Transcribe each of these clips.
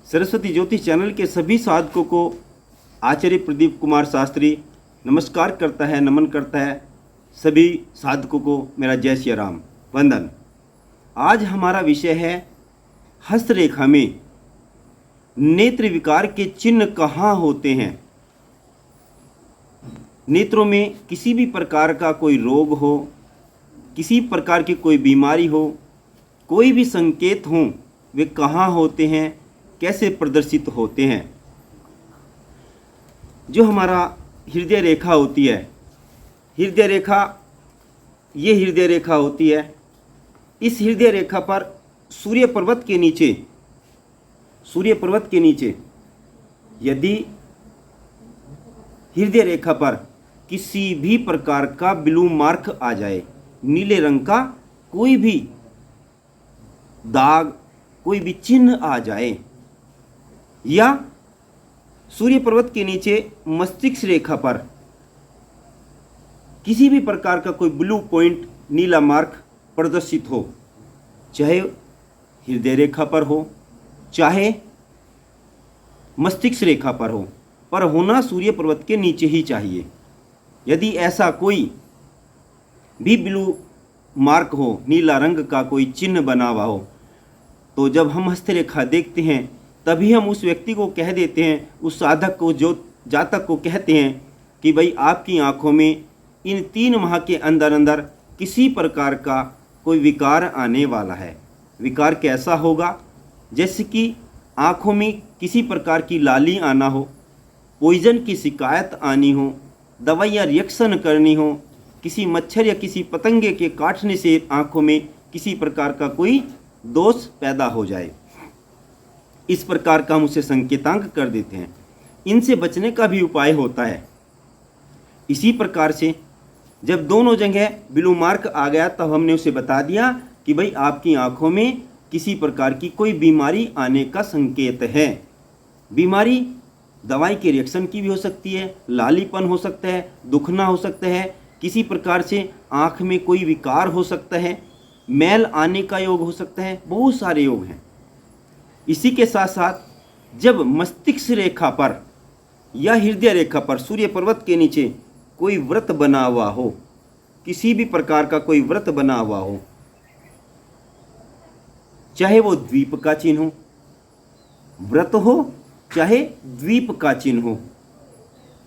सरस्वती ज्योतिष चैनल के सभी साधकों को आचार्य प्रदीप कुमार शास्त्री नमस्कार करता है, नमन करता है। सभी साधकों को मेरा जय श्री राम, वंदन। आज हमारा विषय है हस्तरेखा में नेत्र विकार के चिन्ह कहाँ होते हैं। नेत्रों में किसी भी प्रकार का कोई रोग हो, किसी प्रकार की कोई बीमारी हो, कोई भी संकेत हों, वे कहाँ होते हैं, कैसे प्रदर्शित होते हैं। जो हमारा हृदय रेखा होती है, हृदय रेखा, ये हृदय रेखा होती है। इस हृदय रेखा पर सूर्य पर्वत के नीचे यदि हृदय रेखा पर किसी भी प्रकार का ब्लू मार्क आ जाए, नीले रंग का कोई भी दाग, कोई भी चिन्ह आ जाए, या सूर्य पर्वत के नीचे मस्तिष्क रेखा पर किसी भी प्रकार का कोई ब्लू पॉइंट, नीला मार्क प्रदर्शित हो, चाहे हृदय रेखा पर हो, चाहे मस्तिष्क रेखा पर हो, पर होना सूर्य पर्वत के नीचे ही चाहिए। यदि ऐसा कोई भी ब्लू मार्क हो, नीला रंग का कोई चिन्ह बना हुआ हो, तो जब हम हस्तरेखा देखते हैं तभी हम उस व्यक्ति को कह देते हैं, उस साधक को, जो जातक को कहते हैं कि भाई आपकी आंखों में इन 3 माह के अंदर अंदर किसी प्रकार का कोई विकार आने वाला है। विकार कैसा होगा? जैसे कि आंखों में किसी प्रकार की लाली आना हो, पॉइजन की शिकायत आनी हो, दवाइयाँ रिएक्शन करनी हो, किसी मच्छर या किसी पतंगे के काटने से आंखों में किसी प्रकार का कोई दोष पैदा हो जाए। इस प्रकार का हम उसे संकेतांक कर देते हैं। इनसे बचने का भी उपाय होता है। इसी प्रकार से जब दोनों जगह ब्लू मार्क आ गया तब हमने उसे बता दिया कि भाई आपकी आंखों में किसी प्रकार की कोई बीमारी आने का संकेत है। बीमारी दवाई के रिएक्शन की भी हो सकती है, लालीपन हो सकता है, दुखना हो सकता है, किसी प्रकार से आँख में कोई विकार हो सकता है, मैल आने का योग हो सकता है, बहुत सारे योग हैं। इसी के साथ साथ जब मस्तिष्क रेखा पर या हृदय रेखा पर सूर्य पर्वत के नीचे कोई व्रत बना हुआ हो, किसी भी प्रकार का कोई व्रत बना हुआ हो, चाहे वो द्वीप का चिन्ह हो, व्रत हो, चाहे द्वीप का चिन्ह हो,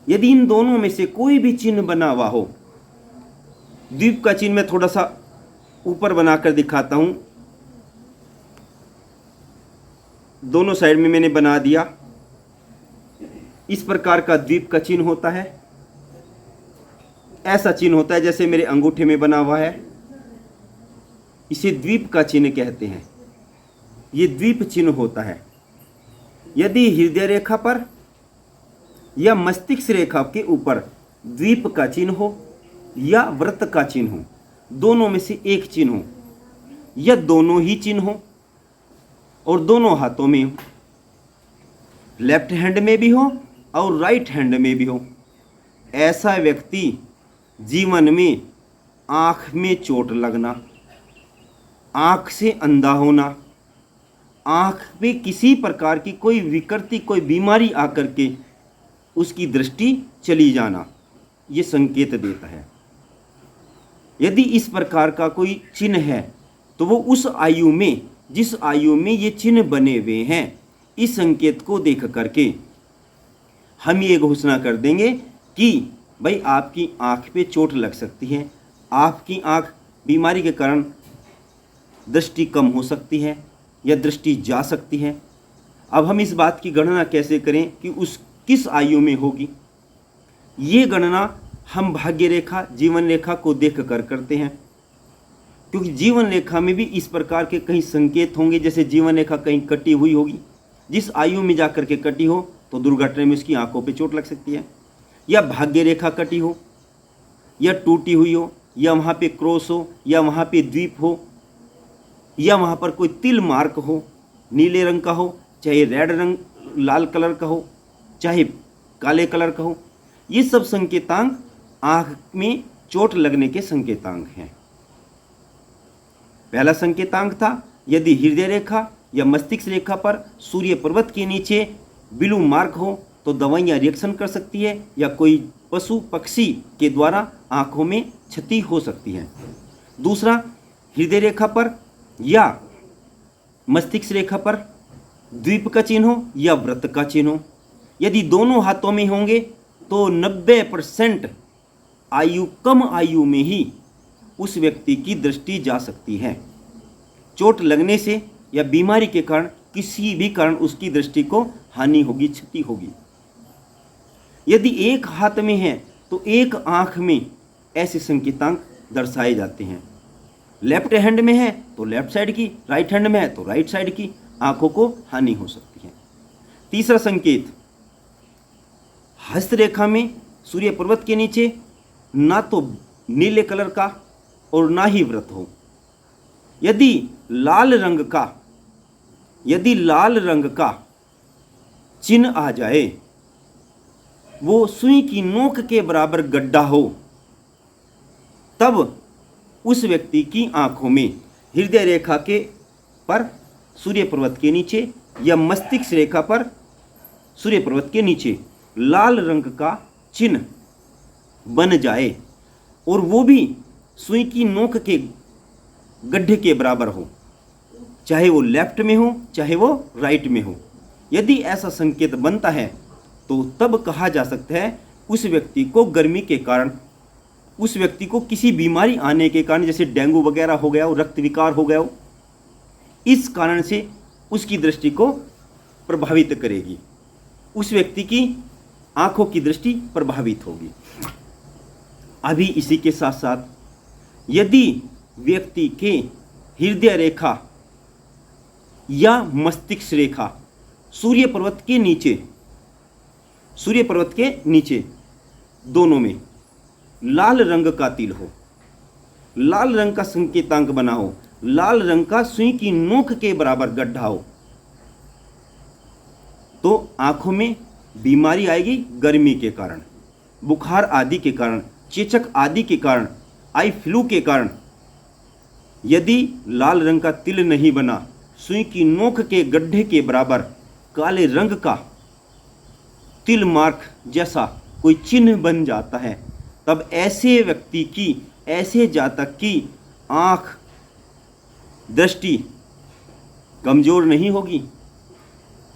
यदि इन दोनों में से कोई भी चिन्ह बना हुआ हो, द्वीप का चिन्ह मैं थोड़ा सा ऊपर बनाकर दिखाता हूं। दोनों साइड में मैंने बना दिया। इस प्रकार का द्वीप का चिन्ह होता है। ऐसा चिन्ह होता है जैसे मेरे अंगूठे में बना हुआ है, इसे द्वीप का चिन्ह कहते हैं। ये द्वीप चिन्ह होता है। यदि हृदय रेखा पर या मस्तिष्क रेखा के ऊपर द्वीप का चिन्ह हो या व्रत का चिन्ह हो, दोनों में से एक चिन्ह हो या दोनों ही चिन्ह हो और दोनों हाथों में हो, लेफ्ट हैंड में भी हो और राइट हैंड में भी हो, ऐसा व्यक्ति जीवन में आँख में चोट लगना, आँख से अंधा होना, आँख में किसी प्रकार की कोई विकृति, कोई बीमारी आकर के उसकी दृष्टि चली जाना, ये संकेत देता है। यदि इस प्रकार का कोई चिन्ह है तो वो उस आयु में, जिस आयु में ये चिन्ह बने हुए हैं, इस संकेत को देख करके हम ये घोषणा कर देंगे कि भाई आपकी आँख पे चोट लग सकती है, आपकी आँख बीमारी के कारण दृष्टि कम हो सकती है या दृष्टि जा सकती है। अब हम इस बात की गणना कैसे करें कि उस किस आयु में होगी? ये गणना हम भाग्य रेखा, जीवन रेखा को देख कर करते हैं, क्योंकि जीवन रेखा में भी इस प्रकार के कई संकेत होंगे। जैसे जीवन रेखा कहीं कटी हुई होगी, जिस आयु में जाकर के कटी हो तो दुर्घटना में उसकी आंखों पे चोट लग सकती है, या भाग्य रेखा कटी हो या टूटी हुई हो, या वहाँ पे क्रॉस हो, या वहाँ पे द्वीप हो, या वहाँ पर कोई तिल मार्क हो, नीले रंग का हो, चाहे रेड रंग लाल कलर का हो, चाहे काले कलर का हो, ये सब संकेतांक आँख में चोट लगने के संकेतांक हैं। पहला संकेतांक था यदि हृदय रेखा या मस्तिष्क रेखा पर सूर्य पर्वत के नीचे ब्लू मार्क हो तो दवाइयाँ रिएक्शन कर सकती है या कोई पशु पक्षी के द्वारा आँखों में क्षति हो सकती है। दूसरा, हृदय रेखा पर या मस्तिष्क रेखा पर द्वीप का चिन्ह हो या वृत्त का चिन्ह हो। यदि दोनों हाथों में होंगे तो 90% आयु, कम आयु में ही उस व्यक्ति की दृष्टि जा सकती है। चोट लगने से या बीमारी के कारण किसी भी कारण उसकी दृष्टि को हानि होगी, क्षति होगी। यदि एक हाथ में है तो एक आंख में ऐसे संकेतांक दर्शाए जाते हैं। लेफ्ट हैंड में है तो लेफ्ट साइड की, राइट हैंड में है तो राइट साइड की आंखों को हानि हो सकती है। तीसरा संकेत, हस्तरेखा में सूर्य पर्वत के नीचे ना तो नीले कलर का और ना ही वृत्त हो। यदि लाल रंग का चिन्ह आ जाए, वो सुई की नोक के बराबर गड्ढा हो, तब उस व्यक्ति की आंखों में हृदय रेखा के पर सूर्य पर्वत के नीचे या मस्तिष्क रेखा पर सूर्य पर्वत के नीचे लाल रंग का चिन्ह बन जाए और वो भी सुई की नोक के गड्ढे के बराबर हो, चाहे वो लेफ्ट में हो चाहे वो राइट में हो। यदि ऐसा संकेत बनता है तो तब कहा जा सकता है उस व्यक्ति को गर्मी के कारण, उस व्यक्ति को किसी बीमारी आने के कारण, जैसे डेंगू वगैरह हो गया हो, रक्त विकार हो गया हो, इस कारण से उसकी दृष्टि को प्रभावित करेगी, उस व्यक्ति की आंखों की दृष्टि प्रभावित होगी। अभी इसी के साथ साथ यदि व्यक्ति के हृदय रेखा या मस्तिष्क रेखा सूर्य पर्वत के नीचे दोनों में लाल रंग का तिल हो, लाल रंग का संकेतांक बना हो, लाल रंग का सुई की नोक के बराबर गड्ढा हो, तो आंखों में बीमारी आएगी। गर्मी के कारण, बुखार आदि के कारण, चेचक आदि के कारण, आई फ्लू के कारण। यदि लाल रंग का तिल नहीं बना, सुई की नोक के गड्ढे के बराबर काले रंग का तिल मार्क जैसा कोई चिन्ह बन जाता है, तब ऐसे व्यक्ति की, ऐसे जातक की आँख दृष्टि कमजोर नहीं होगी,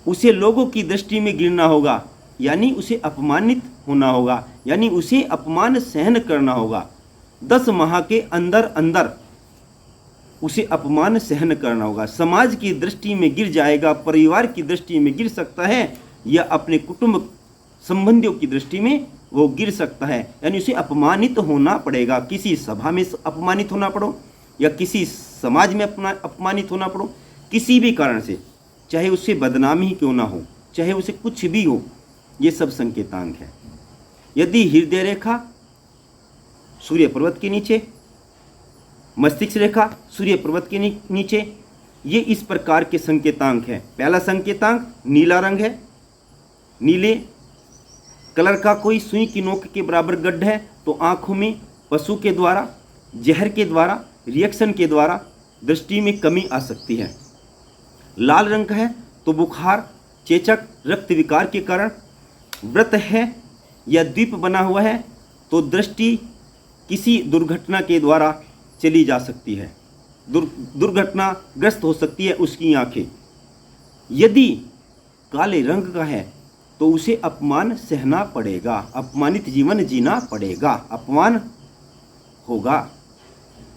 उसे लोगों की दृष्टि में गिरना होगा, यानी उसे अपमानित होना होगा, यानी उसे अपमान सहन करना होगा। 10 माह के अंदर अंदर उसे अपमान सहन करना होगा। समाज की दृष्टि में गिर जाएगा, परिवार की दृष्टि में गिर सकता है, या अपने कुटुंब संबंधियों की दृष्टि में वो गिर सकता है, यानी उसे अपमानित होना पड़ेगा। किसी सभा में अपमानित होना पड़ो या किसी समाज में अपमानित होना पड़ो, किसी भी कारण से, चाहे उससे बदनामी क्यों ना हो, चाहे उसे कुछ भी हो, ये सब संकेतांक है। यदि हृदय रेखा सूर्य पर्वत के नीचे, मस्तिष्क रेखा सूर्य पर्वत के नीचे, ये इस प्रकार के संकेतांक हैं। पहला संकेतांक नीला रंग है, नीले कलर का कोई सुई की नोक के बराबर गड्ढा है, तो आंखों में पशु के द्वारा, जहर के द्वारा, रिएक्शन के द्वारा दृष्टि में कमी आ सकती है। लाल रंग का है तो बुखार, चेचक, रक्त विकार के कारण। व्रत है या द्वीप बना हुआ है तो दृष्टि किसी दुर्घटना के द्वारा चली जा सकती है, दुर्घटनाग्रस्त हो सकती है उसकी आंखें। यदि काले रंग का है तो उसे अपमान सहना पड़ेगा, अपमानित जीवन जीना पड़ेगा, अपमान होगा।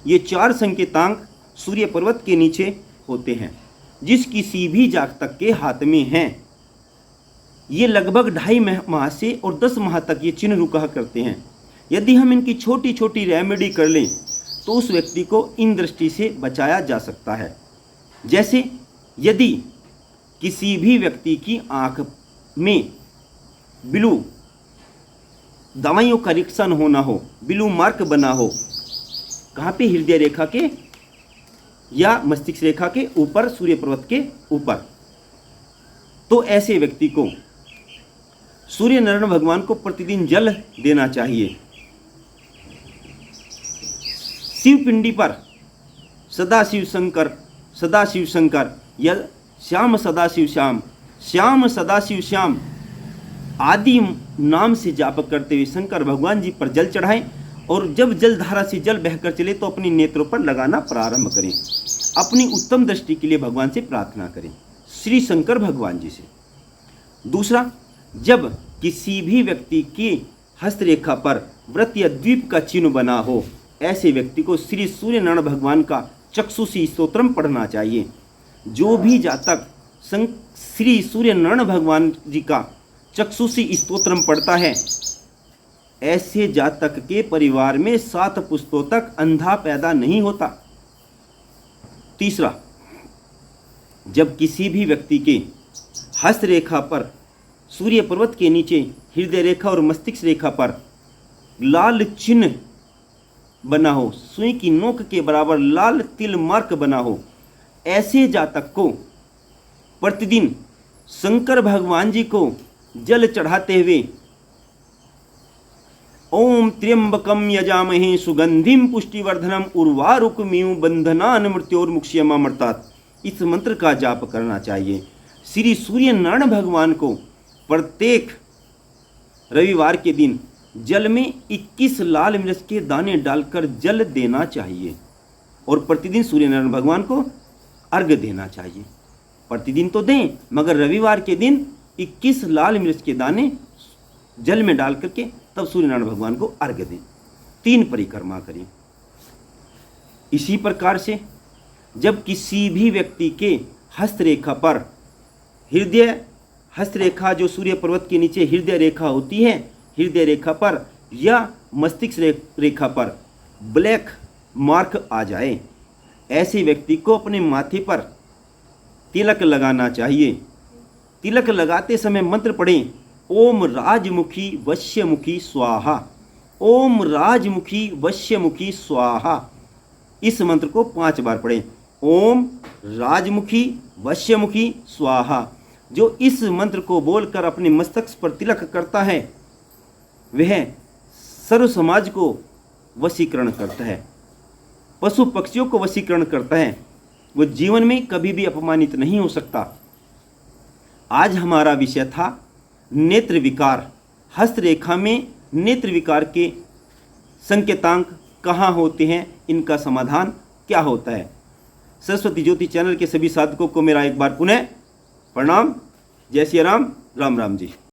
ये 4 संकेतांक सूर्य पर्वत के नीचे होते हैं, जिस किसी भी जातक के हाथ में हैं। ये लगभग 2.5 माह से और 10 माह तक ये चिन्ह रुका करते हैं। यदि हम इनकी छोटी छोटी रेमेडी कर लें तो उस व्यक्ति को इन दृष्टि से बचाया जा सकता है। जैसे यदि किसी भी व्यक्ति की आंख में ब्लू दवाइयों का रिएक्शन होना हो, ब्लू मार्क बना हो, कहाँ पे? हृदय रेखा के या मस्तिष्क रेखा के ऊपर, सूर्य पर्वत के ऊपर, तो ऐसे व्यक्ति को सूर्य नारायण भगवान को प्रतिदिन जल देना चाहिए। शिव पिंडी पर सदाशिव शंकर या श्याम सदाशिव श्याम, श्याम सदाशिव श्याम आदि नाम से जाप करते हुए शंकर भगवान जी पर जल चढ़ाएं और जब जल धारा से जल बहकर चले तो अपनी नेत्रों पर लगाना प्रारंभ करें। अपनी उत्तम दृष्टि के लिए भगवान से प्रार्थना करें, श्री शंकर भगवान जी से। दूसरा, जब किसी भी व्यक्ति की हस्तरेखा पर व्रत या द्वीप का चिन्ह बना हो, ऐसे व्यक्ति को श्री सूर्य नारायण भगवान का चक्षुषी स्तोत्रम पढ़ना चाहिए। जो भी जातक श्री सूर्य नारायण भगवान जी का चक्षुषी स्तोत्रम पढ़ता है, ऐसे जातक के परिवार में 7 पुश्तों तक अंधा पैदा नहीं होता। तीसरा, जब किसी भी व्यक्ति के हस्तरेखा पर सूर्य पर्वत के नीचे हृदय रेखा और मस्तिष्क रेखा पर लाल चिन्ह बना हो, सुई की नोक के बराबर लाल तिल मार्क बना हो, ऐसे जातक को प्रतिदिन शंकर भगवान जी को जल चढ़ाते हुए ओम त्र्यंबकम यजामहे सुगंधिम पुष्टिवर्धनम उर्वारुकमिव बंधनान मृत्योर्मुक्ष्यमामृतात्, इस मंत्र का जाप करना चाहिए। श्री सूर्य नारायण भगवान को प्रत्येक रविवार के दिन जल में 21 लाल मिर्च के दाने डालकर जल देना चाहिए और प्रतिदिन सूर्य नारायण भगवान को अर्घ्य देना चाहिए। प्रतिदिन तो दें, मगर रविवार के दिन 21 लाल मिर्च के दाने जल में डाल करके तब सूर्य नारायण भगवान को अर्घ्य दें। 3 परिक्रमा करें। इसी प्रकार से जब किसी भी व्यक्ति के हस्तरेखा पर हस्तरेखा जो सूर्य पर्वत के नीचे हृदय रेखा होती है, हृदय रेखा पर या मस्तिष्क रेखा पर ब्लैक मार्क आ जाए, ऐसे व्यक्ति को अपने माथे पर तिलक लगाना चाहिए। तिलक लगाते समय मंत्र पढ़ें, ओम राजमुखी वश्यमुखी स्वाहा, ओम राजमुखी वश्यमुखी स्वाहा। इस मंत्र को 5 बार पढ़ें, ओम राजमुखी वश्यमुखी स्वाहा। जो इस मंत्र को बोलकर अपने मस्तक पर तिलक करता है, वह सर्व समाज को वशीकरण करता है, पशु पक्षियों को वशीकरण करता है, वो जीवन में कभी भी अपमानित नहीं हो सकता। आज हमारा विषय था नेत्र विकार। हस्तरेखा में नेत्र विकार के संकेतांक कहाँ होते हैं, इनका समाधान क्या होता है। सरस्वती ज्योति चैनल के सभी साधकों को मेरा एक बार पुनः प्रणाम। जय श्री राम, राम राम जी।